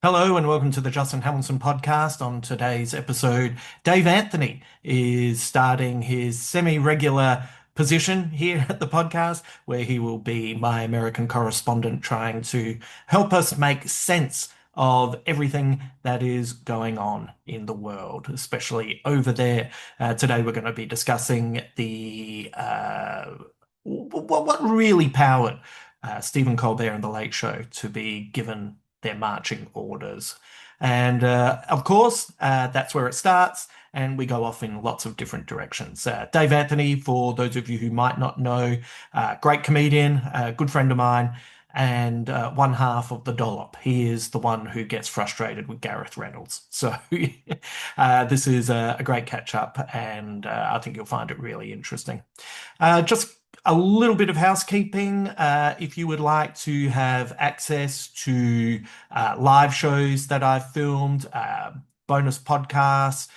Hello and welcome to the Justin Hamilton podcast. On today's episode, Dave Anthony is starting his semi-regular position here at the podcast, where he will be my American correspondent trying to help us make sense of everything that is going on in the world, especially over there. Today, we're going to be discussing what really powered Stephen Colbert and The Late Show to be given their marching orders. And of course, that's where it starts, and we go off in lots of different directions. Dave Anthony, for those of you who might not know, great comedian, good friend of mine, and one half of the dollop. He is the one who gets frustrated with Gareth Reynolds. So this is a great catch up, and I think you'll find it really interesting. Just a little bit of housekeeping. If you would like to have access to live shows that I've filmed, bonus podcasts,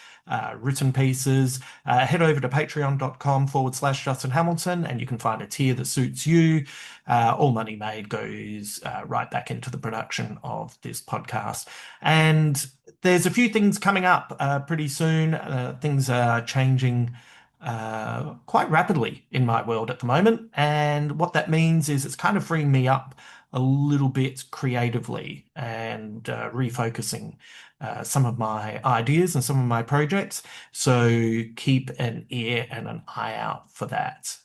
written pieces, head over to patreon.com/Justin Hamilton and you can find a tier that suits you. All money made goes right back into the production of this podcast. And there's a few things coming up pretty soon. Things are changing quite rapidly in my world at the moment. And what that means is it's kind of freeing me up a little bit creatively and refocusing some of my ideas and some of my projects. So keep an ear and an eye out for that.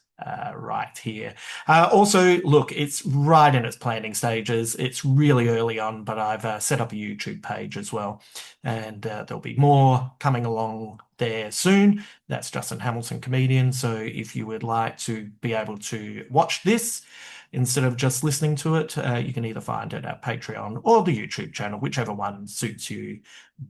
Right here. Also, look, it's right in its planning stages. It's really early on, but I've set up a YouTube page as well, and there'll be more coming along there soon. That's Justin Hamilton Comedian. So if you would like to be able to watch this instead of just listening to it, you can either find it at Patreon or the YouTube channel, whichever one suits you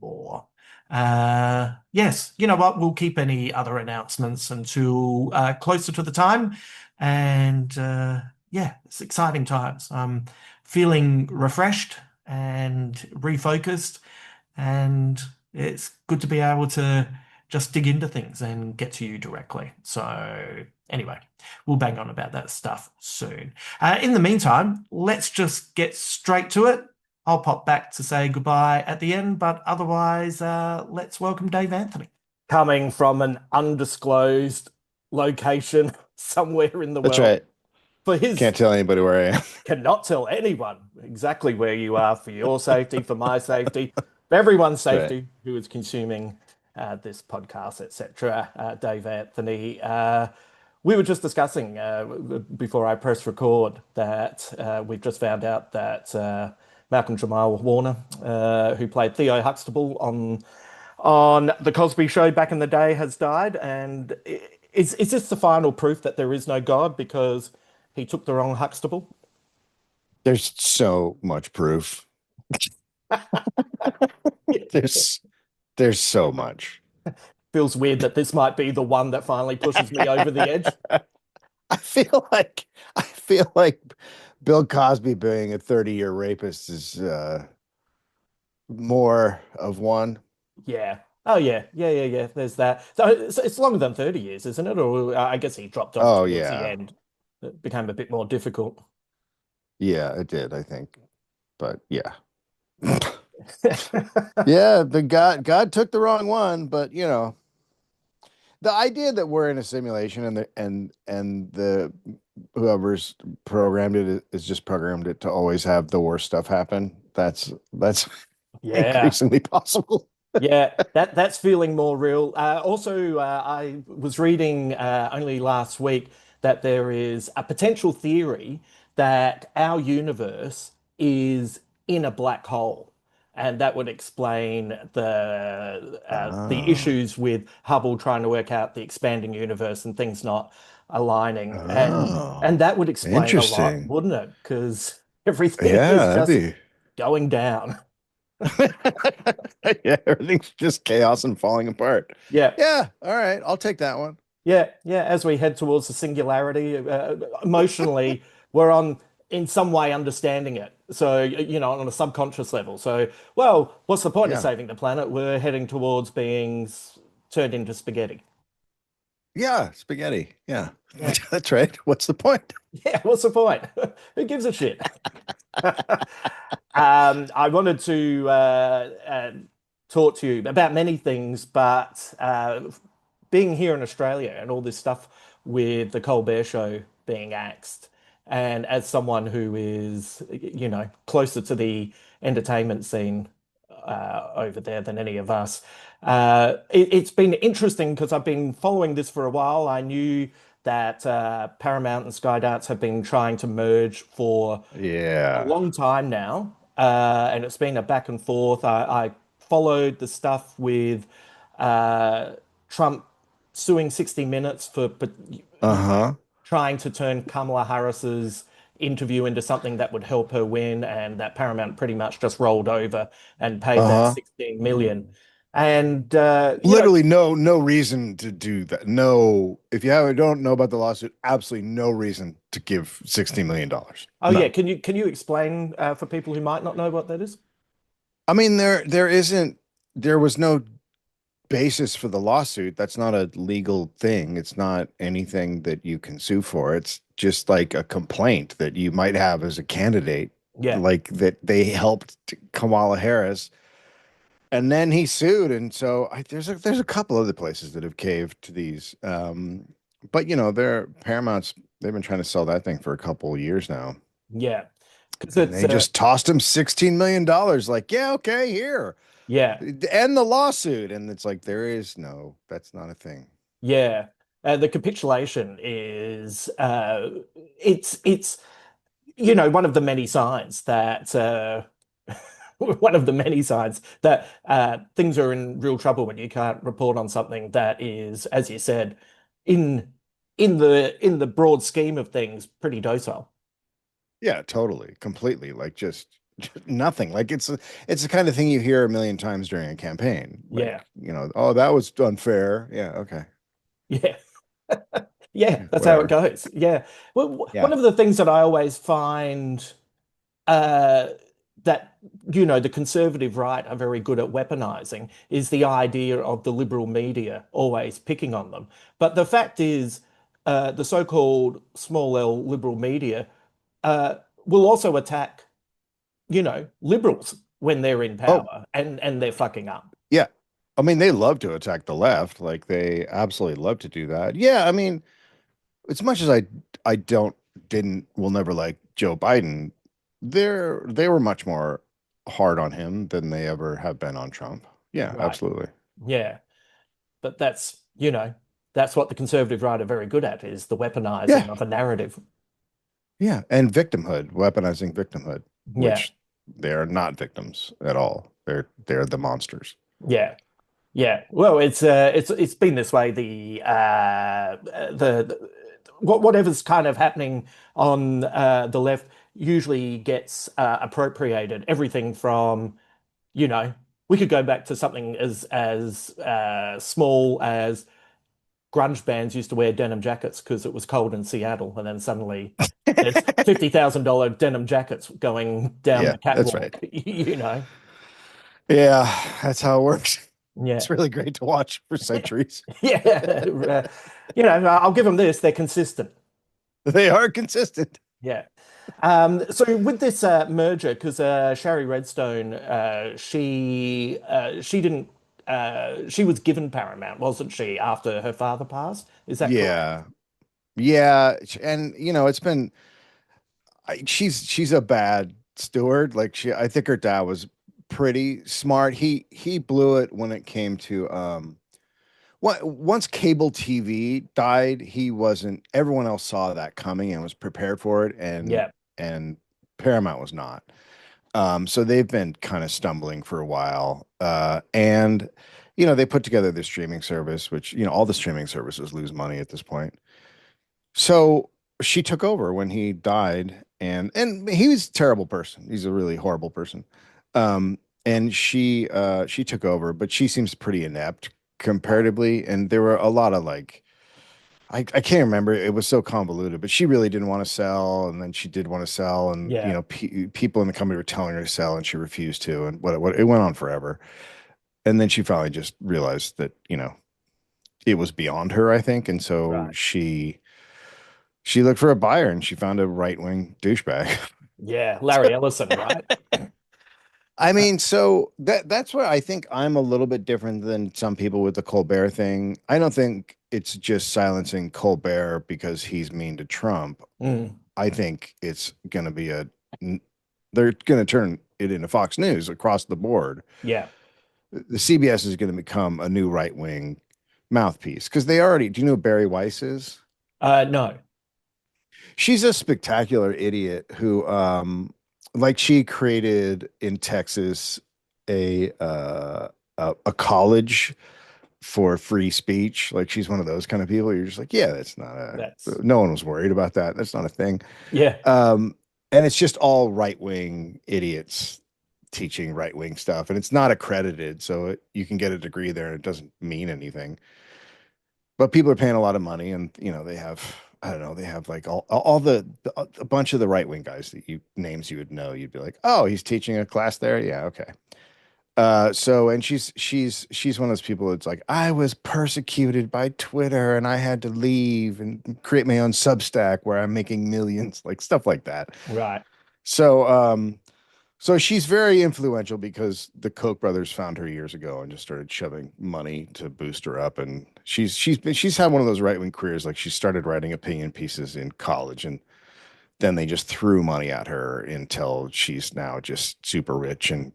more. Yes, you know what? We'll keep any other announcements until closer to the time. And yeah, it's exciting times. I'm feeling refreshed and refocused, and it's good to be able to just dig into things and get to you directly. So anyway, we'll bang on about that stuff soon. In the meantime, let's just get straight to it. I'll pop back to say goodbye at the end, but otherwise, let's welcome Dave Anthony. Coming from an undisclosed location somewhere in the That's world. right. For his Can't tell anybody where I am. Cannot tell anyone exactly where you are for your safety, for my safety, for everyone's Right. safety who is consuming this podcast, etc. Dave Anthony, we were just discussing before I press record that we've just found out that Malcolm Jamal Warner, who played Theo Huxtable on the Cosby Show back in the day, has died. And is this the final proof that there is no God because he took the wrong Huxtable? There's so much proof. There's so much. Feels weird that this might be the one that finally pushes me over the edge. I feel like Bill Cosby being a 30-year rapist is more of one. Yeah. Oh, yeah. Yeah. There's that. So it's longer than 30 years, isn't it? Or I guess he dropped off Oh towards the yeah. end. It became a bit more difficult. Yeah, it did, I think. But yeah. Yeah, the God took the wrong one, but the idea that we're in a simulation and the whoever's programmed it is just programmed it to always have the worst stuff happen. That's Yeah. increasingly possible. Yeah, that's feeling more real. Also, I was reading only last week that there is a potential theory that our universe is in a black hole, and that would explain the Oh, issues with Hubble trying to work out the expanding universe and things not aligning, and oh, that would explain a lot, interesting. wouldn't it? Because everything is Yeah, that'd just be. going down. Yeah, everything's just chaos and falling apart. Yeah. Yeah, all right, I'll take that one. Yeah. As we head towards the singularity, emotionally, we're on in some way understanding it. So, on a subconscious level. So, well, what's the point of Yeah. saving the planet? We're heading towards being turned into spaghetti. Yeah, spaghetti. Yeah. Yeah. That's right. What's the point? Yeah. What's the point? Who gives a shit? I wanted to talk to you about many things, but being here in Australia and all this stuff with the Colbert Show being axed, and as someone who is, closer to the entertainment scene over there than any of us, it's been interesting because I've been following this for a while. I knew that Paramount and Skydance have been trying to merge for a Yeah. long time now, and it's been a back and forth. I followed the stuff with uh, Trump suing 60 Minutes for, Uh-huh. trying to turn Kamala Harris's interview into something that would help her win, and that Paramount pretty much just rolled over and paid that Uh-huh. 16 million. And Literally no reason to do that. No, if you don't know about the lawsuit, absolutely no reason to give $60 million. oh yeah, None. can you explain for people who might not know what that is? I mean, there was no basis for the lawsuit. That's not a legal thing. It's not anything that you can sue for. It's just like a complaint that you might have as a candidate, Yeah, like that they helped Kamala Harris, and then he sued. And so there's a couple other places that have caved to these. But they're Paramount's. They've been trying to sell that thing for a couple of years now, yeah, because and it's they just tossed him $16 million. Like, yeah, okay, here, yeah. end the lawsuit. And it's like that's not a thing. Yeah, the capitulation is it's one of the many signs that one of the many signs that things are in real trouble when you can't report on something that is, as you said, in in the broad scheme of things, pretty docile. Yeah, totally, completely. Like just nothing. Like it's the kind of thing you hear a million times during a campaign. Yeah, Like, oh, that was unfair. Yeah, okay. yeah. Yeah, Yeah, that's how it whatever. goes. Yeah. Well, one Yeah. of the things that I always find uh, that the conservative right are very good at weaponizing is the idea of the liberal media always picking on them. But the fact is, the so-called small L liberal media uh, will also attack, liberals when they're in Oh, power and they're fucking up. yeah. I mean, they love to attack the left. Like they absolutely love to do that. Yeah, I mean, as much as I don't didn't will never like Joe Biden, they were much more hard on him than they ever have been on Trump. Yeah, Right. absolutely. Yeah. But that's what the conservative right are very good at is the weaponizing Yeah. of a narrative. Yeah, and victimhood, weaponizing victimhood, Yeah. which they're not victims at all. They're the monsters. Yeah. Yeah, well, it's been this way. Whatever's kind of happening on the left usually gets appropriated. Everything from, you know, we could go back to something as small as grunge bands used to wear denim jackets because it was cold in Seattle, and then suddenly there's $50,000 denim jackets going down Yeah, the that's right. catwalk. You know, Yeah, that's how it works. yeah. It's really great to watch for centuries. Yeah, I'll give them this. They're consistent. They are consistent. Yeah. So with this merger, because Shari Redstone, she didn't, she was given Paramount, wasn't she, after her father passed? Is that correct? Yeah. Yeah, and it's been she's a bad steward. Like I think her dad was pretty smart. He blew it when it came to once cable TV died, he wasn't everyone else saw that coming and was prepared for it, Yeah. and Paramount was not. So they've been kind of stumbling for a while. And they put together this streaming service, which all the streaming services lose money at this point. So she took over when he died, and he was a terrible person. He's a really horrible person. And she took over, but she seems pretty inept comparatively. And there were a lot of like I can't remember. It was so convoluted, but she really didn't want to sell, and then she did want to sell, and Yeah. people in the company were telling her to sell, and she refused to, and what it went on forever. And then she finally just realized that it was beyond her, I think, and so Right. she looked for a buyer, and she found a right wing douchebag. Yeah. Larry Ellison, right? I mean, so that's where I think I'm a little bit different than some people with the Colbert thing. I don't think it's just silencing Colbert because he's mean to Trump. Mm, I think it's going to be they're going to turn it into Fox News across the board. yeah. The CBS is going to become a new right wing mouthpiece because they already, do you know who Barry Weiss is? No. She's a spectacular idiot who, like, she created in Texas a, a college for free speech. Like, she's one of those kind of people. You're just like, yeah, that's not That's no one was worried about that. That's not a thing. yeah. Um, and it's just all right wing idiots teaching right wing stuff, and it's not accredited, so you can get a degree there, and it doesn't mean anything. But people are paying a lot of money, and they have, I don't know, they have like all a bunch of the right wing guys that you names you would know. You'd be like, oh, he's teaching a class there, yeah, okay. So and she's one of those people that's like, I was persecuted by Twitter and I had to leave and create my own Substack where I'm making millions, like stuff like that. Right. So so she's very influential because the Koch brothers found her years ago and just started shoving money to boost her up. And she's had one of those right wing careers. Like, she started writing opinion pieces in college, and then they just threw money at her until she's now just super rich and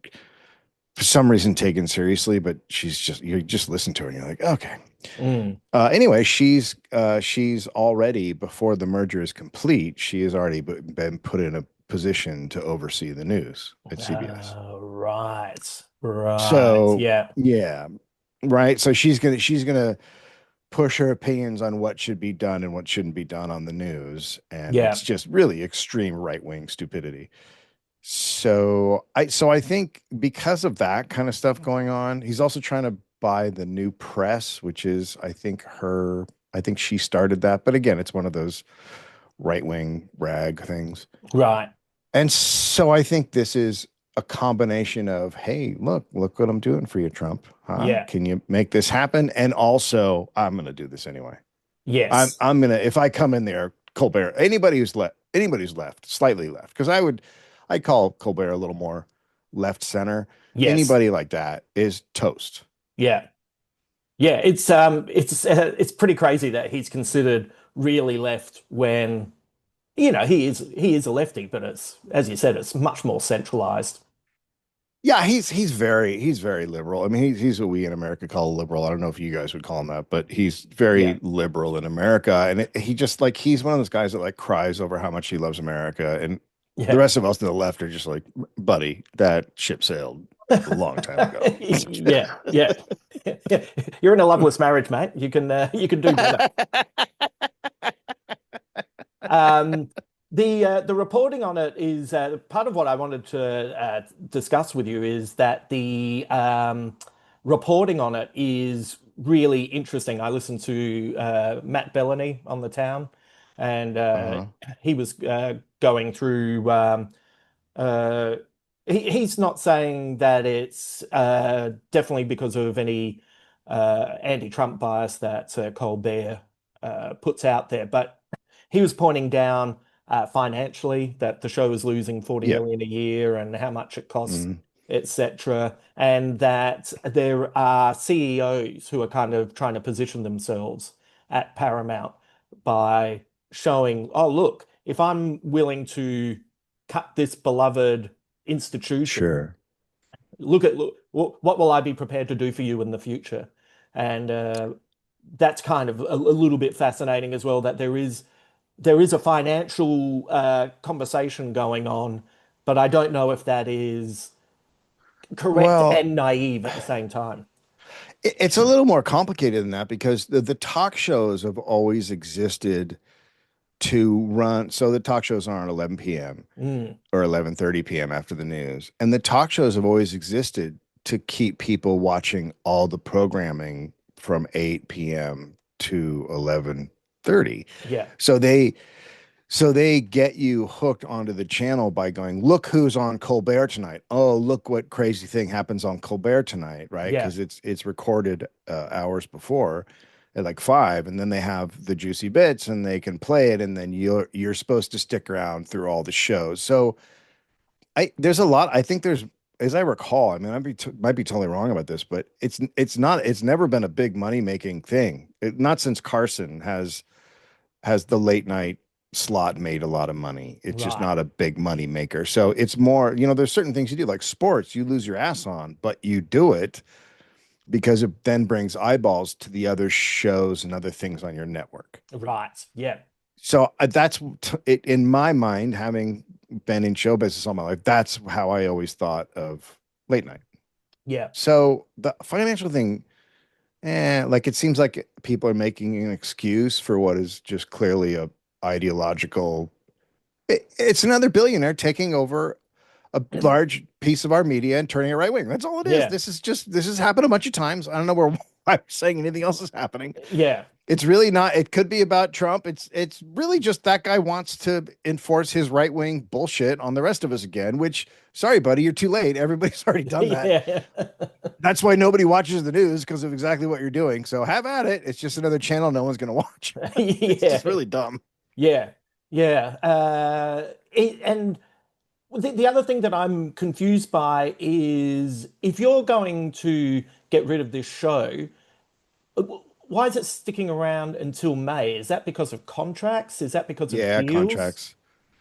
for some reason taken seriously. But she's just, you just listen to her and you're like, okay. Mm. Anyway, she's already, before the merger is complete, she has already been put in a position to oversee the news at CBS. Right. Right. So Yeah. yeah, right. So she's gonna push her opinions on what should be done and what shouldn't be done on the news, and Yeah. it's just really extreme right wing stupidity. So I think because of that kind of stuff going on, he's also trying to buy the New Press, which is, I think she started that, but again, it's one of those right wing rag things. Right. And so I think this is a combination of, hey, look what I'm doing for you, Trump. Huh? Yeah. Can you make this happen? And also, I'm going to do this anyway. Yes. I'm gonna, if I come in there, Colbert, anybody who's left, slightly left, because I call Colbert a little more left center. Yes. Anybody like that is toast. Yeah. Yeah. It's pretty crazy that he's considered really left when he is a lefty, but it's, as you said, it's much more centralized. Yeah, he's very liberal. I mean, he's what we in America call a liberal. I don't know if you guys would call him that, but he's Yeah. very liberal in America. And he just, like, he's one of those guys that like cries over how much he loves America, and the Yeah. rest of us to the left are just like, buddy, that ship sailed a long time ago. Yeah. Yeah. Yeah. You're in a loveless marriage, mate. You can do better. Um, the reporting on it is part of what I wanted to discuss with you is that the reporting on it is really interesting. I listened to Matt Bellany on the Town, and Uh-huh. he was going through. Uh, he's not saying that it's definitely because of any anti-Trump bias that Colbert puts out there, but he was pointing down financially that the show is losing 40 Yeah. million a year and how much it costs, Mhm. etc. And that there are CEOs who are kind of trying to position themselves at Paramount by showing, oh, look, if I'm willing to cut this beloved institution, Sure. look, what will I be prepared to do for you in the future? And that's kind of a little bit fascinating as well, that there is a financial conversation going on, but I don't know if that is correct Well, and naive at the same time. it's a little more complicated than that because the talk shows have always existed to run. So the talk shows are on 11 p.m. Mm, or 11:30 p.m. after the news. And the talk shows have always existed to keep people watching all the programming from 8 p.m. to 11:30. yeah, So they get you hooked onto the channel by going, look who's on Colbert tonight. Oh, look what crazy thing happens on Colbert tonight, right? yeah, Because it's recorded hours before at like 5, and then they have the juicy bits and they can play it, and then you're supposed to stick around through all the shows. So I think there's as I recall, I mean, might be totally wrong about this, but it's not it's never been a big money making thing. Not since Carson has the late night slot made a lot of money. It's just Right. not a big money maker. So it's more, there's certain things you do like sports, you lose your ass on, but you do it because it then brings eyeballs to the other shows and other things on your network. Right. Yeah. So that's it in my mind, having been in show business all my life. That's how I always thought of late night. Yeah. So the financial thing, like it seems like people are making an excuse for what is just clearly a ideological. It's another billionaire taking over a large piece of our media and turning it right wing. That's all it is. Yeah. This has happened a bunch of times. I don't know where why I'm saying anything else is happening. Yeah. It's really not. It could be about Trump. It's really just that guy wants to enforce his right wing bullshit on the rest of us again. Which, sorry, buddy, you're too late. Everybody's already done that. Yeah. That's why nobody watches the news because of exactly what you're doing. So have at it. It's just another channel no one's going to watch. It's Yeah. just really dumb. Yeah. Yeah. And the other thing that I'm confused by is if you're going to get rid of this show, why is it sticking around until May? Is that because of contracts? Is that because of Yeah, deals? contracts.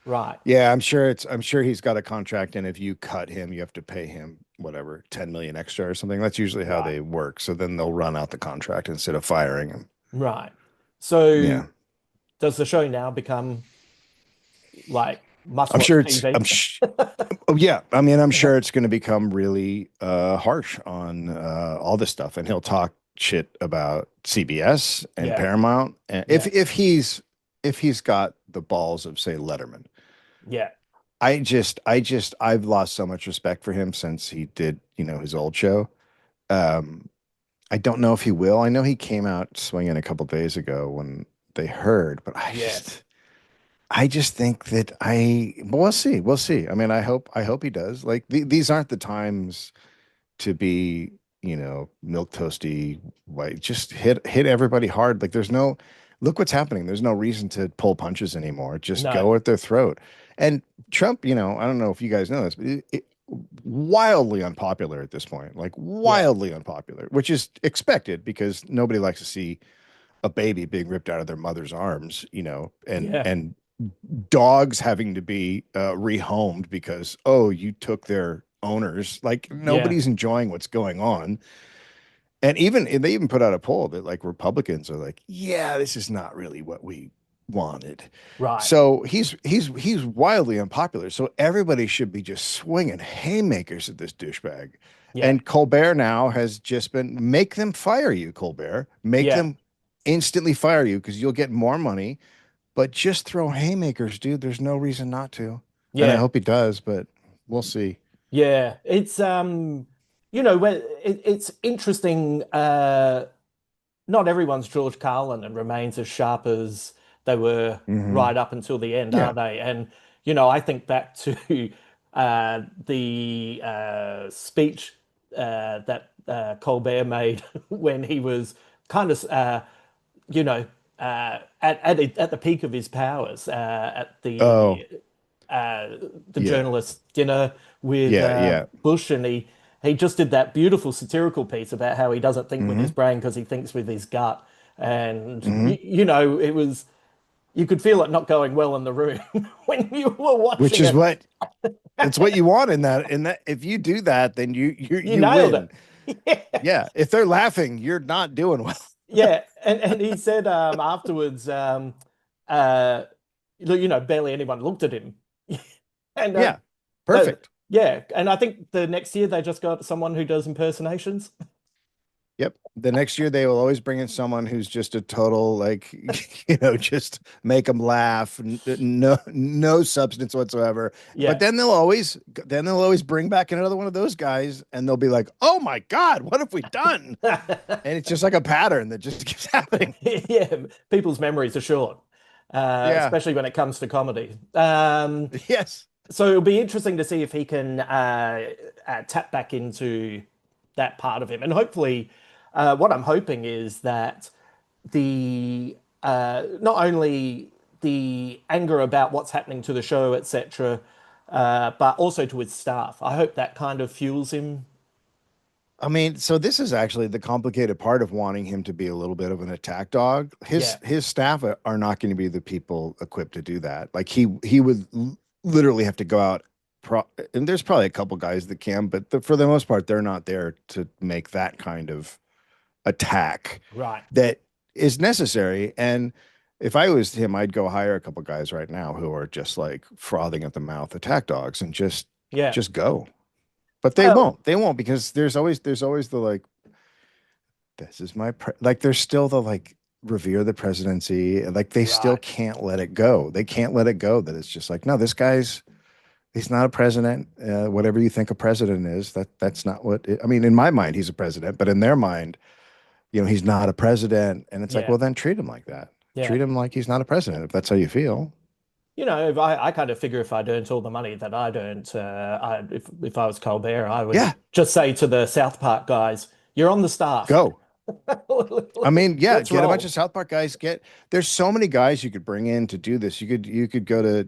Right. Yeah, I'm sure he's got a contract, and if you cut him, you have to pay him whatever 10 million extra or something. That's usually how Right. they work. So then they'll run out the contract instead of firing him. Right. So Yeah. does the show now become like I'm must-watch sure TV? oh yeah. I mean, I'm sure it's going to become really harsh on all this stuff, and he'll talk shit about CBS and Yeah. Paramount. And Yeah. if he's got the balls of say Letterman, Yeah. I've lost so much respect for him since he did, his old show. Um, I don't know if he will. I know he came out swinging a couple days ago when they heard, but Yeah. I just think that but we'll see. We'll see. I mean, I hope he does. Like these aren't the times to be, milk toasty, like just hit everybody hard. Like look what's happening. There's no reason to pull punches anymore. Just No. go at their throat. And Trump, I don't know if you guys know this, but wildly unpopular at this point, like Yeah. wildly unpopular, which is expected because nobody likes to see a baby being ripped out of their mother's arms, Yeah. and dogs having to be rehomed because you took their owners. Like Yeah. nobody's enjoying what's going on. And even they even put out a poll that like Republicans are like, yeah, this is not really what we wanted. Right. So he's wildly unpopular. So everybody should be just swinging haymakers at this douchebag. Yeah. And Colbert now has just been make them fire you, Colbert. Make Yeah. them instantly fire you because you'll get more money. But just throw haymakers, dude. There's no reason not to. And I Yeah. hope he does, but we'll see. Yeah. It's it's interesting. Not everyone's George Carlin and remains as sharp as they were Hmm. right up until the end, are Yeah. they? And I think back to the speech that Colbert made when he was kind of you know, at the peak of his powers, at Oh, uh, the yeah. journalist dinner with Yeah. Yeah. Bush, and he just did that beautiful satirical piece about how he doesn't think with his Hmm. brain because he thinks with his gut, and Hmm. it was you could feel it not going well in the room when you were Which watching is it. it's what you want in that if you do that, then You you nailed it. win. Yeah. Yeah. If they're laughing, you're not doing well. Yeah, and he said afterwards, uh, look, barely anyone looked at him, and Yeah. that, Perfect. yeah, and I think the next year they just got someone who does impersonations. Yep. The next year they will always bring in someone who's just a total like just make them laugh, no substance whatsoever. But Yeah, then they'll always bring back another one of those guys and they'll be like, "Oh my God, what have we done?" And it's just like a pattern that just keeps happening. yeah, people's memories are short, Yeah. especially when it comes to comedy. Yes. So it'll be interesting to see if he can tap back into that part of him, and hopefully, what I'm hoping is that the not only the anger about what's happening to the show, etc., but also to his staff. I hope that kind of fuels him. I mean, so this is actually the complicated part of wanting him to be a little bit of an attack dog. Yeah, His staff are not going to be the people equipped to do that. Like he would literally have to go out and there's probably a couple guys that can, but for the most part, they're not there to make that kind of attack right. that is necessary. And if I was him, I'd go hire a couple guys right now who are just like frothing at the mouth attack dogs and Yeah. just go. But they Well, won't. They won't because there's always the like this is like there's still the like revere the presidency. Like they still right. can't let it go. They can't let it go that it's just like no, this guy's he's not a president. Whatever you think a president is, that's not I mean, in my mind, he's a president, but in their mind, he's not a president. And it's like, Yeah. well, then treat him like that. Yeah. Treat him like he's not a president if that's how you feel. I kind of figure if I'd earned all the money that I'd earned, if I was Colbert, I would Yeah, just say to the South Park guys, "You're on the staff. go. I mean, yeah, Let's get a bunch of roll." South Park guys. There's so many guys you could bring in to do this. You could go to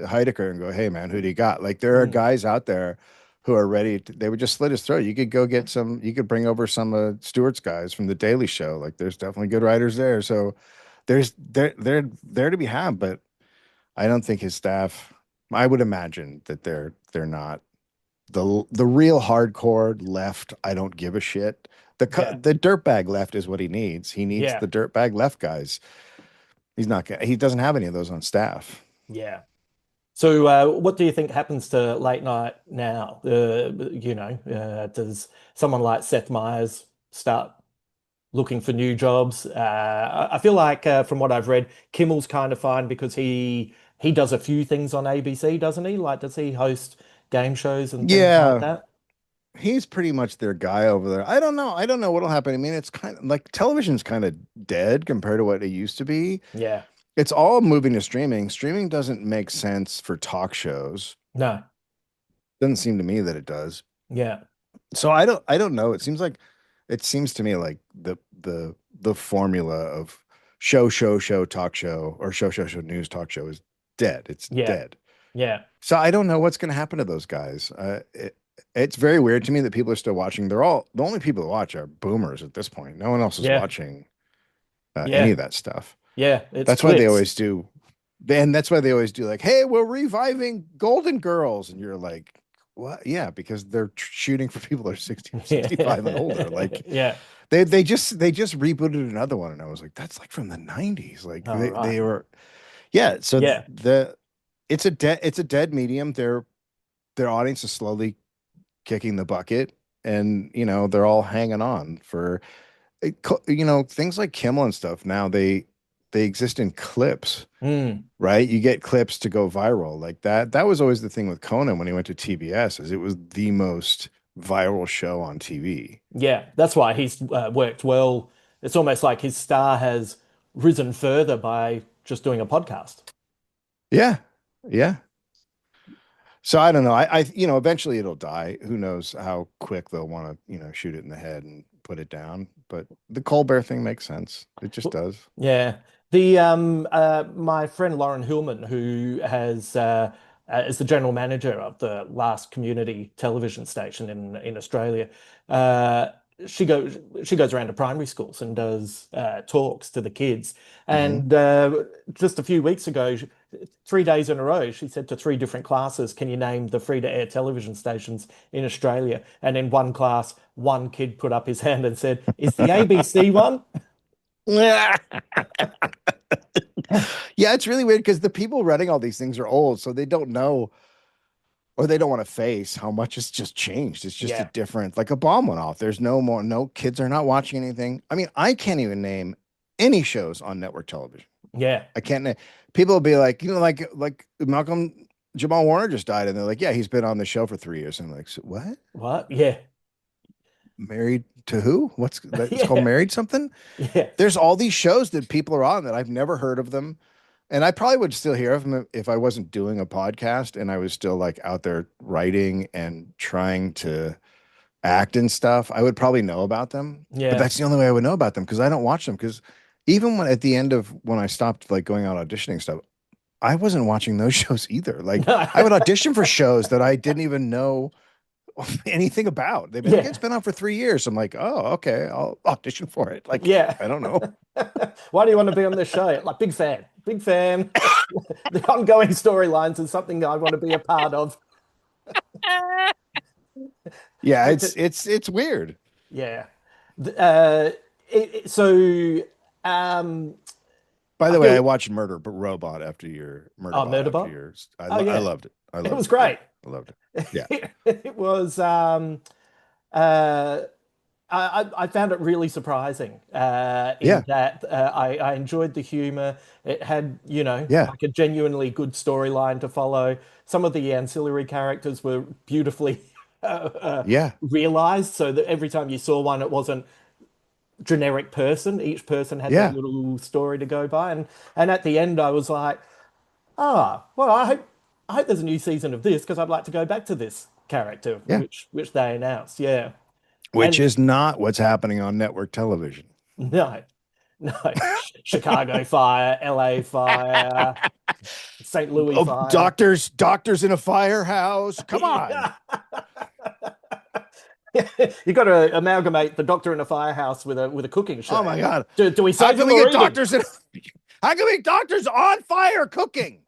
Heidecker and go, hey man, who do you got? Like there are Mm, guys out there who are ready they would just slit his throat. You could go get some, you could bring over some Stewart's guys from the Daily Show. Like there's definitely good writers there. So they're there to be had, but I don't think his staff, I would imagine that they're not the real hardcore left. I don't give a shit. yeah, The dirtbag left is what he needs. He needs yeah, the dirtbag left guys. He doesn't have any of those on staff. yeah. So, what do you think happens to late night now? Does someone like Seth Meyers start looking for new jobs? I feel like, from what I've read, Kimmel's kind of fine because he does a few things on ABC, doesn't he? Like, does he host game shows and things like Yeah, that? he's pretty much their guy over there. I don't know. I don't know what'll happen. I mean, it's kind of like television's kind of dead compared to what it used to be. Yeah. It's all moving to streaming. Streaming doesn't make sense for talk shows. No. Doesn't seem to me that it does. Yeah. So I don't know. It seems to me like the formula of show talk show or show news talk show is dead. It's Yeah. dead. Yeah. So I don't know what's going to happen to those guys. It's very weird to me that people are still watching. They're all the only people that watch are boomers at this point. No one else is Yeah. watching any Yeah. of that stuff. Yeah. It's That's why they clicks. always do. And that's why they always do like, hey, we're reviving Golden Girls. And you're like, what? Yeah, because they're shooting for people that are 60 or 65 and older. Like Yeah. they just rebooted another one. And I was like, that's like from the 90s. Like All right. they were, yeah. So Yeah. it's a dead medium. Their audience is slowly kicking the bucket. And, they're all hanging on for, things like Kimmel and stuff. Now they exist in clips, Mm. right? You get clips to go viral like that. That was always the thing with Conan when he went to TBS, is it was the most viral show on TV. Yeah. That's why he's worked well. It's almost like his star has risen further by just doing a podcast. Yeah, yeah. So I don't know. Eventually it'll die. Who knows how quick they'll want to, shoot it in the head and put it down. But the Colbert thing makes sense. It just does. Yeah. The My friend Lauren Hillman, who has is the general manager of the last community television station in Australia, uh, she goes around to primary schools and does talks to the kids. Hmm. And just a few weeks ago, 3 days in a row, she said to three different classes, "Can you name the free-to-air television stations in Australia?" And in one class, one kid put up his hand and said, "Is the ABC one?" Yeah, it's really weird because the people running all these things are old, so they don't know or they don't want to face how much it's just changed. It's just a Yeah. different, like a bomb went off. There's no kids are not watching anything. I mean, I can't even name any shows on network television. Yeah. I can't name. People will be like, like Malcolm Jamal Warner just died, and they're like, yeah, he's been on the show for 3 years. And I'm like, so what? What? Yeah. Married to who? What's that? It's called Yeah. Married something. Yeah. There's all these shows that people are on that I've never heard of them. And I probably would still hear of them if I wasn't doing a podcast and I was still like out there writing and trying to act and stuff. I would probably know about them, but Yeah. that's the only way I would know about them because I don't watch them. Because even when at the end of when I stopped like going out auditioning stuff, I wasn't watching those shows either. Like No. I would audition for shows that I didn't even know anything about. They'd be like, it's Yeah, been on for 3 years. I'm like, oh, okay, I'll audition for it. Like, yeah. I don't know. Why do you want to be on this show? Like, big fan, big fan. The ongoing storylines is something I want to be a part of. Yeah, Which, it's weird. yeah. Uh, so, um, By I the way, I feel, watched Robot after your oh, Murderbot after Murderbot. yours. Oh, I yeah, loved it. I it loved was it. Yeah, great. I loved it. Yeah, It was, uh, I found it really surprising in yeah, that I enjoyed the humor. It had, yeah, like a genuinely good storyline to follow. Some of the ancillary characters were beautifully yeah, realized, so that every time you saw one, it wasn't generic person. Each person had their yeah, little story to go by, and at the end, I was like, ah, well, I hope there's a new season of this because I'd like to go back to this character, yeah. which they announced. Yeah, Which and is not what's happening on network television. no. No, Chicago fire, LA fire, St. Louis Oh, fire. doctors in a firehouse. Come on. Yeah. You got to amalgamate the doctor in a firehouse with a cooking Oh show. my God. Do we How save can him we or get eat him? doctors in how can we get doctors on fire cooking?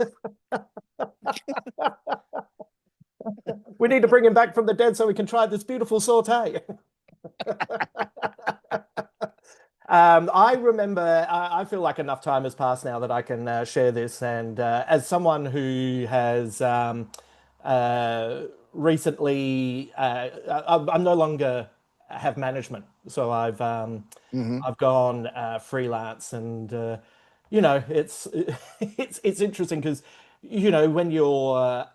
We need to bring him back from the dead so we can try this beautiful saute. I remember, I feel like enough time has passed now that I can share this. And as someone who has uh, recently, I'm no longer have management, so Hmm. I've gone freelance, and it's it's interesting because when you're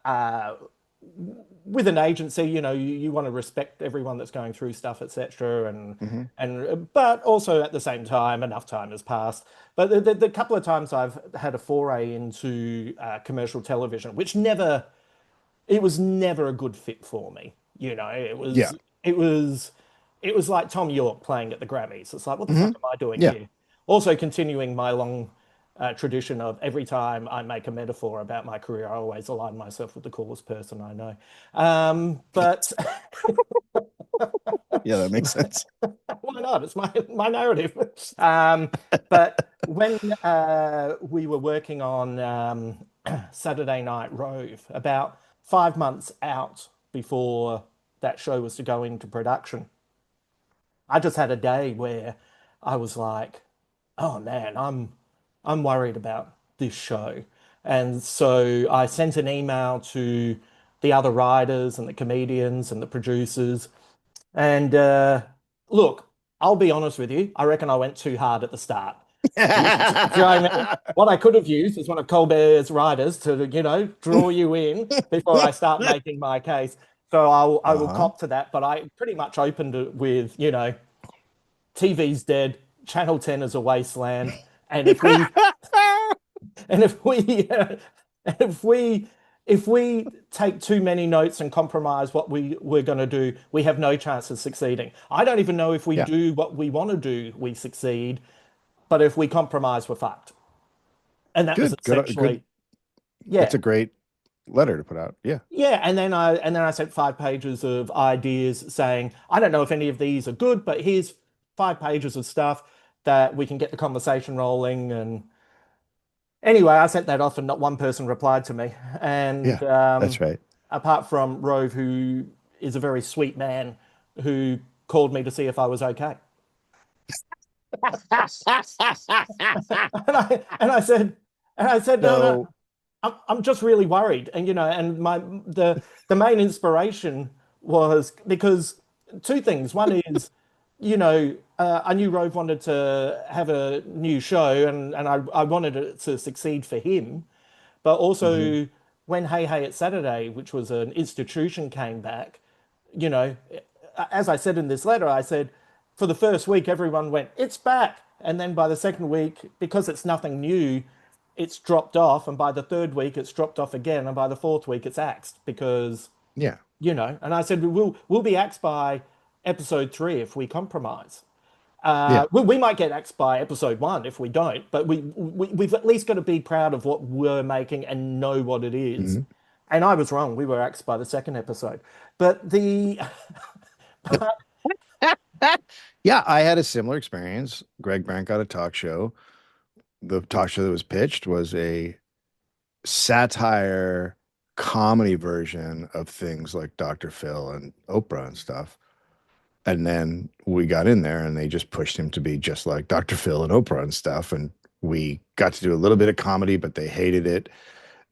with an agency, you want to respect everyone that's going through stuff, etc. Hmm. And but also at the same time, enough time has passed. But the couple of times I've had a foray into commercial television, which never it was never a good fit for me. Yeah. It was it was like Tom York playing at the Grammys. It's like, what the Hmm. fuck am I doing Yeah. here? Also continuing my long tradition of every time I make a metaphor about my career, I always align myself with the coolest person I know. But Yeah, that makes sense. why not? It's my narrative. Um, but when we were working on Saturday Night Rove, about 5 months out before that show was to go into production, I just had a day where I was like, "Oh man, I'm worried about this show," and so I sent an email to the other writers and the comedians and the producers, and look, I'll be honest with you. I reckon I went too hard at the start. Do you know what I mean? What I could have used is one of Colbert's writers to, draw you in before I start making my case. So I will Uh-huh. cop to that. But I pretty much opened it with, TV's dead, Channel 10 is a wasteland, and if we and if we if we if we take too many notes and compromise what we're going to do, we have no chance of succeeding. I don't even know if we Yeah. do what we want to do, we succeed, but if we compromise, we're fucked. And that was Good. essentially, That's yeah. a great letter to put out. Yeah. Yeah, and then I sent 5 pages of ideas saying, I don't know if any of these are good, but here's 5 pages of stuff that we can get the conversation rolling. And anyway, I sent that off and not one person replied to me. And Yeah. That's right. apart from Rove, who is a very sweet man, who called me to see if I was okay. And I said, no, no, So, I'm just really worried. And and the main inspiration was because two things. One is, I knew Rove wanted to have a new show, and I wanted it to succeed for him. But mhm. also, when Hey Hey It's Saturday, which was an institution, came back, you know, as I said in this letter, I said for the first week, everyone went, it's back. And then by the second week, because it's nothing new, it's dropped off. And by the third week, it's dropped off again. And by the fourth week, it's axed because, Yeah. and I said, we'll be axed by episode 3 if we compromise. Yeah. We might get axed by episode one if we don't, but we've at least got to be proud of what we're making and know what it is. Mhm. And I was wrong. We were axed by the second episode. But the Yeah, I had a similar experience. Greg Brandt got a talk show. The talk show that was pitched was a satire comedy version of things like Dr. Phil and Oprah and stuff. And then we got in there and they just pushed him to be just like Dr. Phil and Oprah and stuff. And we got to do a little bit of comedy, but they hated it.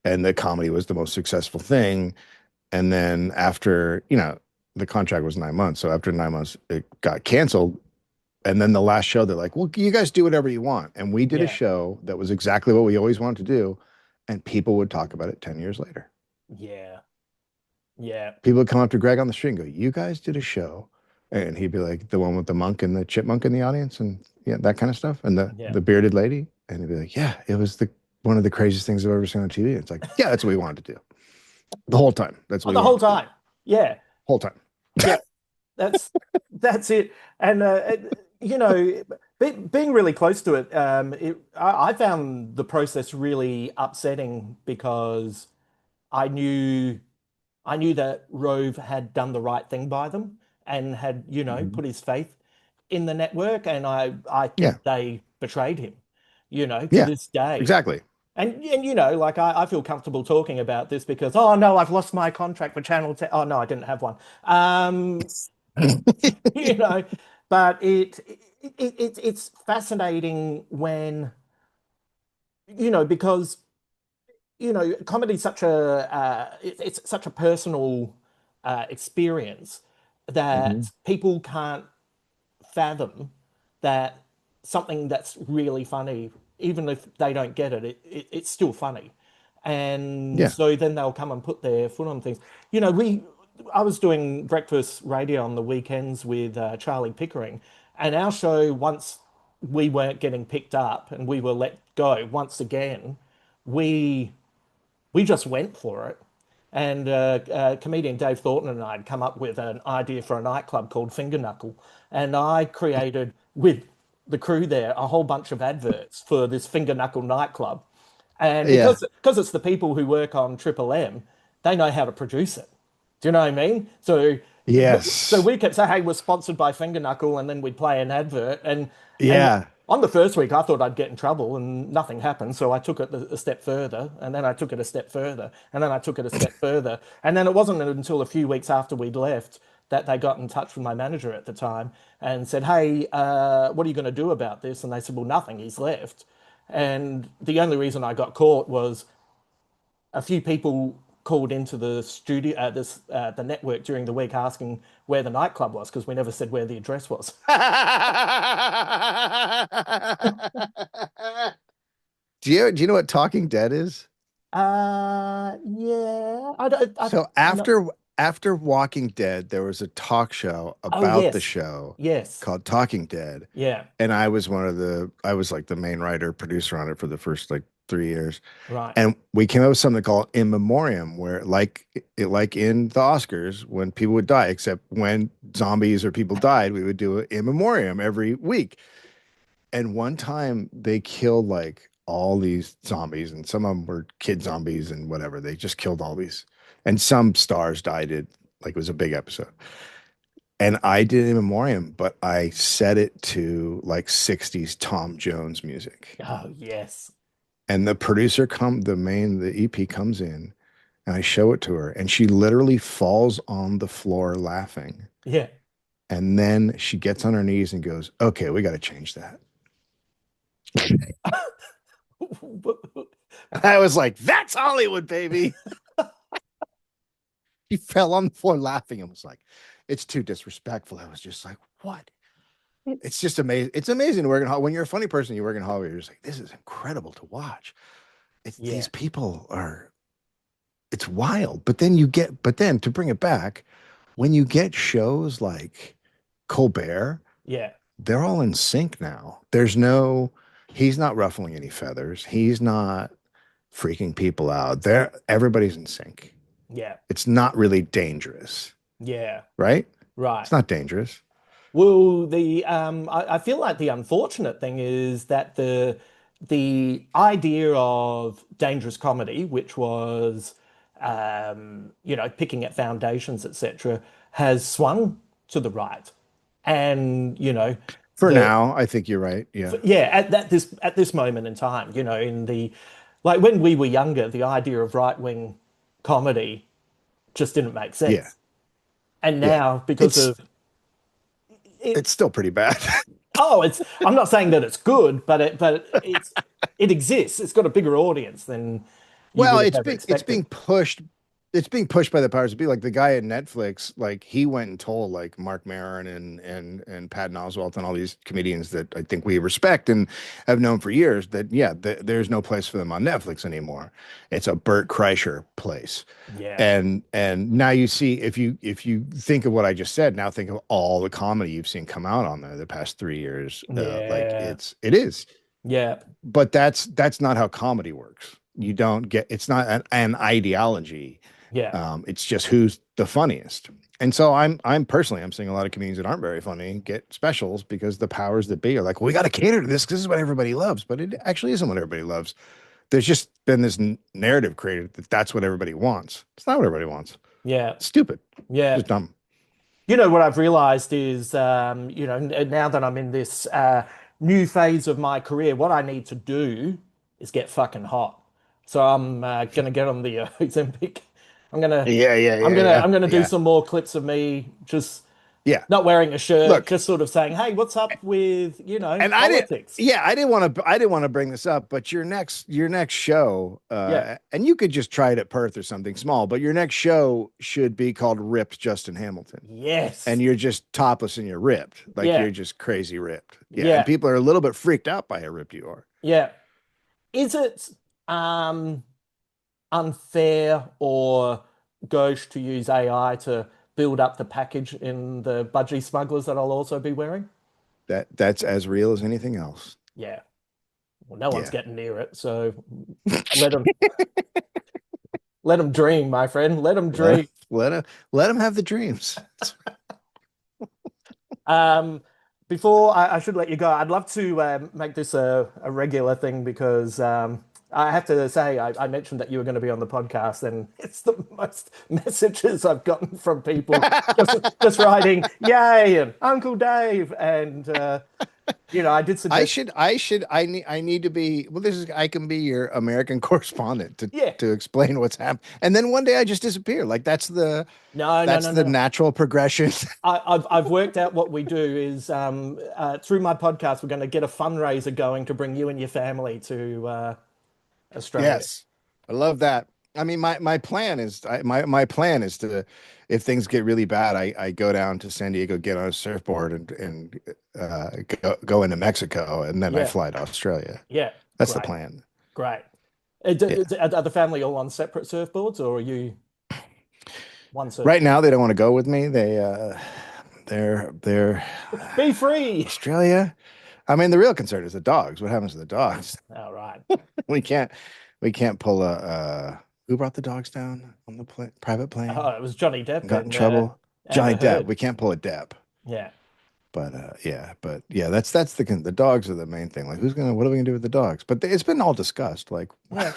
And the comedy was the most successful thing. And then after, the contract was 9 months. So after 9 months, it got canceled. And then the last show, they're like, well, you guys do whatever you want. And we did a yeah, show that was exactly what we always wanted to do. And people would talk about it 10 years later. yeah, yeah, People would come up to Greg on the street and go, you guys did a show. And he'd be like, the one with the monk and the chipmunk in the audience and yeah, that kind of stuff. And the, yeah. the bearded lady. And he'd be like, yeah, it was one of the craziest things I've ever seen on TV. It's like, yeah, that's what we wanted to do the whole time. That's Oh, what we the whole wanted to do. time. Yeah, Whole time. yeah. That's that's it. And you know, being really close to it, I found the process really upsetting because I knew I knew that Rove had done the right thing by them and had, Mhm. put his faith in the network, and I Yeah. think they betrayed him, to Yeah. this day. Exactly. And like I feel comfortable talking about this because oh no, I've lost my contract for Channel 10. Oh no, I didn't have one. You know, but it's fascinating when, because comedy's such it's such a personal experience Mhm. that people can't fathom that something that's really funny, even if they don't get it's still funny. And Yeah. so then they'll come and put their foot on things. I was doing breakfast radio on the weekends with Charlie Pickering, and our show, once we weren't getting picked up and we were let go once again, we we just went for it. And comedian Dave Thornton and I had come up with an idea for a nightclub called Finger Knuckle. And I created with the crew there a whole bunch of adverts for this Finger Knuckle nightclub. And Yeah. because it's the people who work on Triple M, they know how to produce it. Do you know what I mean? So Yes. we kept saying, "Hey, we're sponsored by Finger Knuckle," and then we'd play an advert. And Yeah. on the first week, I thought I'd get in trouble, and nothing happened. So I took it a step further, and then I took it a step further, and then I took it a step further, and then it wasn't until a few weeks after we'd left that they got in touch with my manager at the time and said, "Hey, what are you going to do about this?" And they said, "Well, nothing. He's left." And the only reason I got caught was a few people called into the studio, the network during the week asking where the nightclub was because we never said where the address was. Do you know what Talking Dead is? Yeah, I don't, So no. after Walking Dead, there was a talk show Oh, about the yes, show yes, called Talking Dead. yeah, And I was like the main writer, producer on it for the first like 3 years. right, And we came up with something called In Memoriam, where like in the Oscars, when people would die, except when zombies or people died, we would do an In Memoriam every week. And one time they killed like all these zombies, and some of them were kid zombies and whatever. They just killed all these. And some stars died. It was a big episode. And I did In Memoriam, but I set it to like 60s Tom Jones music. oh, yes, And the EP comes in and I show it to her and she literally falls on the floor laughing. yeah. And then she gets on her knees and goes, okay, we got to change that. I was like, that's Hollywood, baby. He fell on the floor laughing and was like, it's too disrespectful. I was just like, what? It's just amazing. It's amazing to work in Hollywood. When you're a funny person, you work in Hollywood, you're just like, this is incredible to watch. Yeah, These people are, it's wild. But then to bring it back, when you get shows like Colbert, yeah, they're all in sync now. He's not ruffling any feathers. He's not freaking people out. Everybody's in sync. yeah, It's not really dangerous, yeah, right? right. It's not dangerous. Well, I feel like the unfortunate thing is that the idea of dangerous comedy, which was picking at foundations, etc., has swung to the right. And For the now, I think you're right. Yeah. yeah, at this moment in time, in the like when we were younger, the idea of right-wing comedy just didn't make Yeah. sense. And Yeah. now, because It's of it, it's still pretty bad. oh, I'm not saying that it's good, it exists. It's got a bigger audience than you Well, would have ever expected. it's being pushed by the powers that be. Like the guy at Netflix, like he went and told like Mark Maron and Patton Oswalt and all these comedians that I think we respect and have known for years that yeah, there's no place for them on Netflix anymore. It's a Bert Kreischer place. Yeah, And now you see if you think of what I just said, now think of all the comedy you've seen come out on there the past 3 years. Like yeah, it is, yeah, but that's not how comedy works. You don't get it's not an ideology. yeah, It's just who's the funniest. And so I'm personally I'm seeing a lot of comedians that aren't very funny get specials because the powers that be are like, well, we got to cater to this because this is what everybody loves, but it actually isn't what everybody loves. There's just been this narrative created that that's what everybody wants. It's not what everybody wants. yeah, It's stupid. It's yeah. just dumb. What I've realized is, now that I'm in this new phase of my career, what I need to do is get fucking hot. So I'm gonna get on the Ozempic. I'm gonna, Yeah, yeah, I'm yeah, gonna, yeah, I'm gonna do yeah, some more clips of me just yeah. not wearing a shirt, Look, just sort of saying, "Hey, what's up with, and I didn't, politics?" yeah, I didn't want to bring this up, but your next show, Yeah. and you could just try it at Perth or something small, but your next show should be called Ripped Justin Hamilton. Yes. And you're just topless and you're ripped. Like Yeah. you're just crazy ripped. Yeah. And Yeah. people are a little bit freaked out by how ripped you are. Yeah. Is it um unfair or gauche to use AI to build up the package in the budgie smugglers that I'll also be wearing? That's as real as anything else. Yeah. Well, no one's Yeah. getting near it, so let them dream, my friend. Let them Let dream. let him have the dreams. Um, Before I should let you go, I'd love to make this a regular thing because I have to say I mentioned that you were going to be on the podcast, and it's the most messages I've gotten from people just writing "Yay" and Uncle Dave, and I did I suggest, should I should I need to be well this is I can be your American correspondent to yeah, to explain what's happened. And then one day I just disappear. Like that's the no, no, that's no, the no. natural progression. I've worked out what we do is through my podcast we're going to get a fundraiser going to bring you and your family to Australia. Yes. I love that. I mean, my plan is my plan is to, if things get really bad, I go down to San Diego, get on a surfboard, and go into Mexico, and then I Yeah, fly to Australia. yeah, That's the great, plan. great. Yeah. Are the family all on separate surfboards, or are you one Right surfboard? now, they don't want to go with me. They're Be free. Australia. I mean, the real concern is the dogs. What happens to the dogs? All right. We can't we can't pull a who brought the dogs down on the private Oh, plane it was Johnny Depp and got in in trouble? Amber Johnny Depp. Heard. We can't pull a Depp. Yeah, But yeah, that's the dogs are the main thing. Like, what are we gonna do with the dogs? But it's been all discussed. Like, yeah.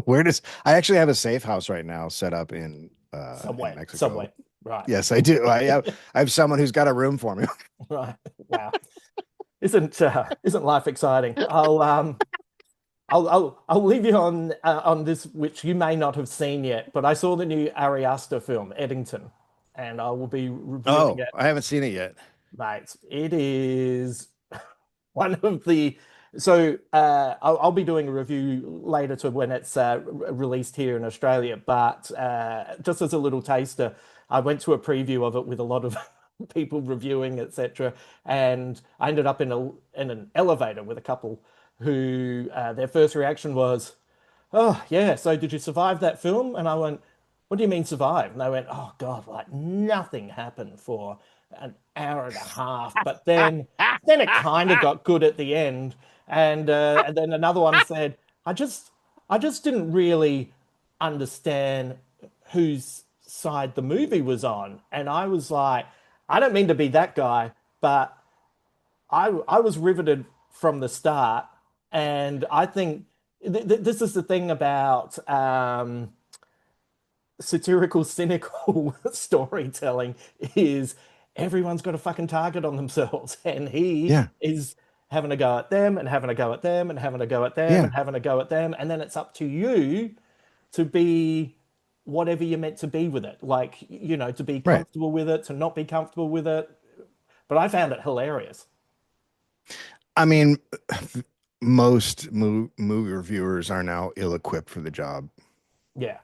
where does I actually have a safe house right now set up in Somewhere, Mexico. somewhere. Right, Yes, I do. I have someone who's got a room for me. right. Wow. Isn't life exciting? I'll leave you on this, which you may not have seen yet, but I saw the new Ari Aster film, Eddington, and I will be reviewing Oh, it, I haven't seen it yet. mate. It is one of the I'll be doing a review later to when it's released here in Australia. But just as a little taster, I went to a preview of it with a lot of people reviewing, etc. And I ended up in an elevator with a couple who their first reaction was, "Oh yeah, so did you survive that film?" And I went, "What do you mean survive?" And they went, "Oh God, like nothing happened for an hour and a half, but then it kind of got good at the end." And then another one said, I just didn't really understand whose side the movie was on." And I was like, I don't mean to be that guy, but I was riveted from the start, and I think this is the thing about satirical, cynical storytelling is everyone's got a fucking target on themselves, and he Yeah. is having a go at them and having a go at them and having a go at them Yeah. and having a go at them, and then it's up to you to be whatever you're meant to be with it. Like, to be Right. comfortable with it, to not be comfortable with it. But I found it hilarious. I mean, most movie reviewers are now ill-equipped for the job. Yeah.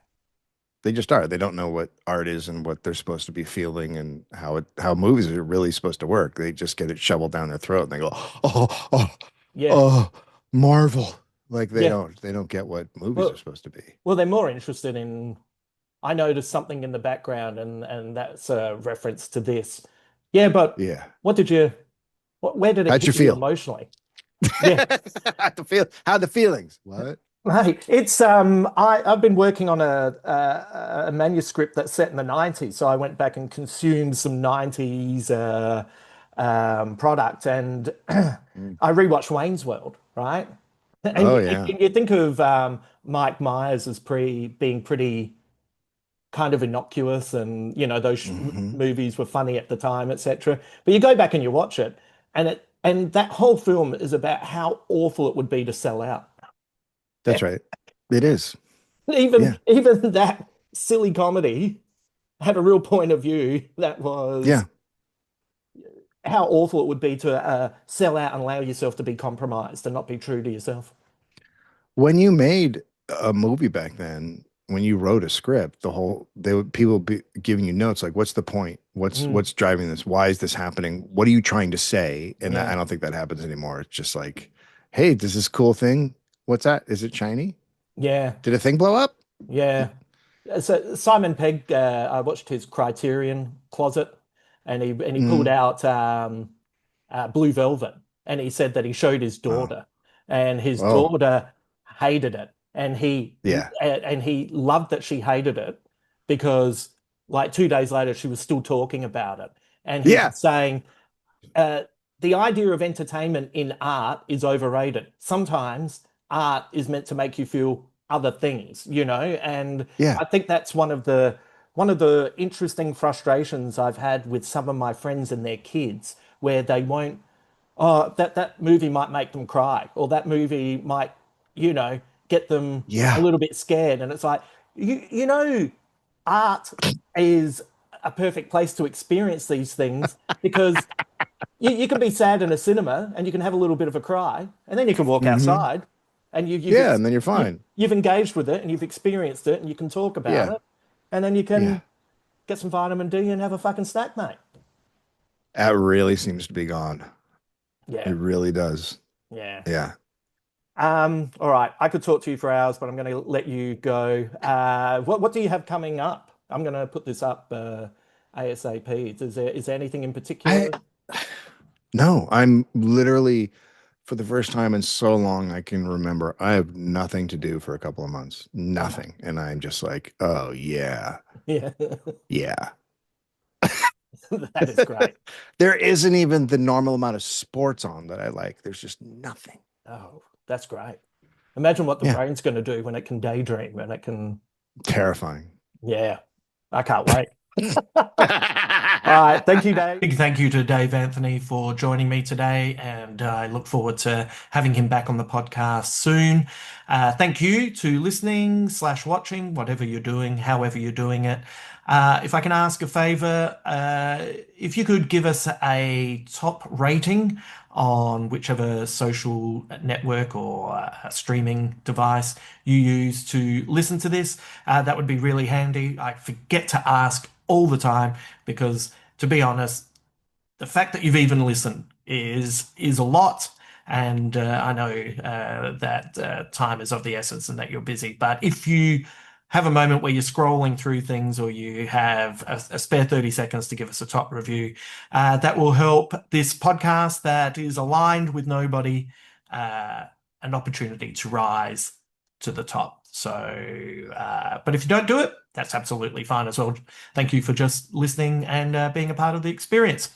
They just are. They don't know what art is and what they're supposed to be feeling and how movies are really supposed to work. They just get it shoveled down their throat and they go, oh, oh, Yeah. oh, Marvel. Like Yeah. they don't get what movies are Well, supposed to be. well, they're more interested in. I noticed something in the background, and that's a reference to this. Yeah, but Yeah. what did you? Where did it How'd you hit you feel? emotionally? Yeah. How the feelings? What? Right. It's I've been working on a manuscript that's set in the 90s, so I went back and consumed some 90s product, and I Mm. rewatched Wayne's World, right? And Oh you, yeah. you think of Mike Myers as being pretty kind of innocuous, and those Hmm. movies were funny at the time, etc. But you go back and you watch it, and that whole film is about how awful it would be to sell out. That's right. It is. Even Yeah. even that silly comedy had a real point of view that was Yeah. how awful it would be to sell out and allow yourself to be compromised and not be true to yourself. When you made a movie back then, when you wrote a script, people be giving you notes like, "What's the point? Mm, What's driving this? Why is this happening? What are you trying to say?" And yeah, I don't think that happens anymore. It's just like, "Hey, does this cool thing? What's that? Is it shiny? yeah, Did a thing blow up?" yeah. So Simon Pegg, I watched his Criterion closet, and he pulled Mm. out Blue Velvet, and he said that he showed his Oh, daughter, and his oh, daughter hated it, and yeah, he loved that she hated it because like 2 days later she was still talking about it, and he yeah, was saying uh, the idea of entertainment in art is overrated. Sometimes art is meant to make you feel other things, and yeah, I think that's one of the interesting frustrations I've had with some of my friends and their kids, where they won't. Oh, that movie might make them cry, or that movie might, you know, get them a yeah, little bit scared. And it's like, art is a perfect place to experience these things because you can be sad in a cinema and you can have a little bit of a cry, and then you can walk hmm, outside and yeah, and then you're you've fine. you've engaged with it and you've experienced it and you can talk about Yeah, it, and then you yeah. can get some vitamin D and have a fucking snack, mate. That really seems to be gone. It Yeah, really does. yeah. Yeah. All right. I could talk to you for hours, but I'm going to let you go. What do you have coming up? I'm going to put this up ASAP. Is there anything in I particular? No, I'm literally for the first time in so long I can remember, I have nothing to do for a couple of months. Uh, Nothing. And I'm just like, oh yeah. yeah, Yeah. that is great. There isn't even the normal amount of sports on that I like. There's just nothing. Oh, that's great. Imagine what the Yeah. brain's going to do when it can daydream and it can. Terrifying. Yeah, I can't wait. All right. Thank you, Dave. Big thank you to Dave Anthony for joining me today, and I look forward to having him back on the podcast soon. Thank you to listening slash watching, whatever you're doing, however you're doing it. If I can ask a favor, if you could give us a top rating on whichever social network or streaming device you use to listen to this, that would be really handy. I forget to ask all the time because, to be honest, the fact that you've even listened is a lot. And I know that time is of the essence and that you're busy. But if you have a moment where you're scrolling through things or you have a spare 30 seconds to give us a top review, that will help this podcast that is aligned with nobody uh, an opportunity to rise to the top. So, but if you don't do it, that's absolutely fine as well. Thank you for just listening and being a part of the experience.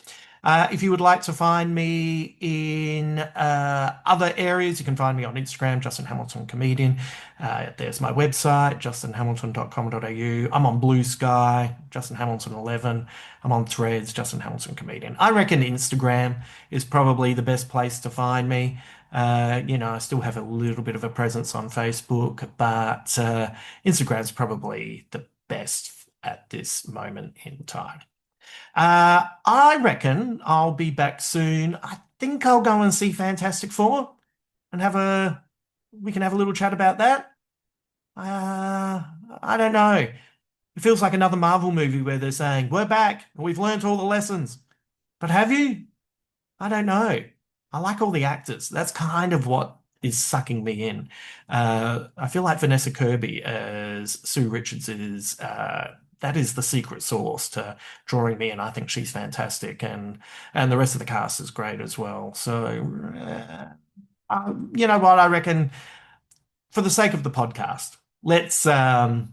If you would like to find me in other areas, you can find me on Instagram, Justin Hamilton Comedian. There's my website, justinhamilton.com.au. I'm on Blue Sky, Justin Hamilton 11. I'm on Threads, Justin Hamilton Comedian. I reckon Instagram is probably the best place to find me. I still have a little bit of a presence on Facebook, but Instagram's probably the best at this moment in time. I reckon I'll be back soon. I think I'll go and see Fantastic Four and we can have a little chat about that. Uh, I don't know. It feels like another Marvel movie where they're saying, we're back and we've learnt all the lessons. But have you? I don't know. I like all the actors. That's kind of what is sucking me in. I feel like Vanessa Kirby as Sue Richards that is the secret sauce to drawing me in. I think she's fantastic, and the rest of the cast is great as well. So, you know what? I reckon for the sake of the podcast, let's lock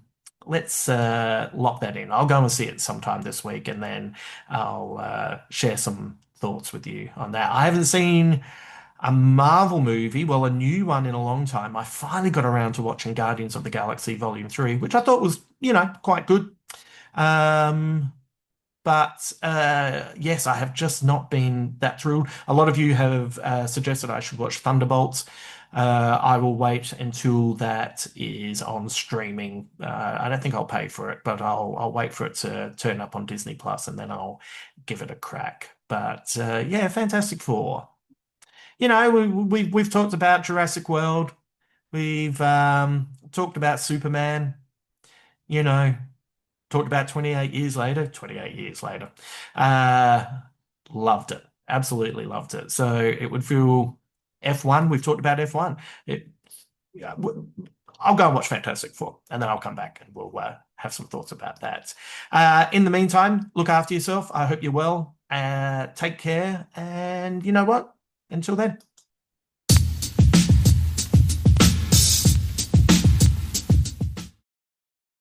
that in. I'll go and see it sometime this week, and then I'll share some thoughts with you on that. I haven't seen a Marvel movie, well, a new one in a long time. I finally got around to watching Guardians of the Galaxy Volume 3, which I thought was, quite good. Um, but yes, I have just not been that thrilled. A lot of you have suggested I should watch Thunderbolts. I will wait until that is on streaming. I don't think I'll pay for it, but I'll wait for it to turn up on Disney Plus, and then I'll give it a crack. But yeah, Fantastic Four. We've talked about Jurassic World. We've talked about Superman. You know, talked about 28 years later. 28 years later. Uh, Loved it. Absolutely loved it. So it would feel F1. We've talked about F1. Yeah, I'll go and watch Fantastic Four, and then I'll come back and we'll have some thoughts about that. In the meantime, look after yourself. I hope you're well. Take care. And you know what? Until then.